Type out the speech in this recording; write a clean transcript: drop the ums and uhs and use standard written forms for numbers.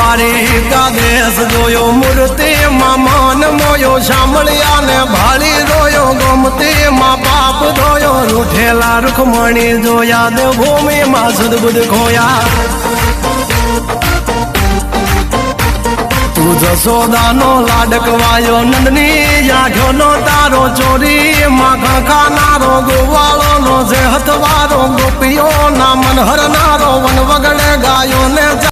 દ્વારિકા દેશ જોયો મૂર્તિ માં મન મોયો સાંભળ્યા ને ભાળી રોયો ગમતી માં પાપ ધોયો રૂઠેલા રૂખમણી જોયા દેવભૂમિ માં સદબુદ્ધ ખોયા તું જશોદાનો લાડકવાયો નંદની આંખો નો તારો ચોરી માં ખાનારો ગોવાળો નો જે હથવારો ગોપીઓ ના મન હરનારો વન વગડે ગાયો ને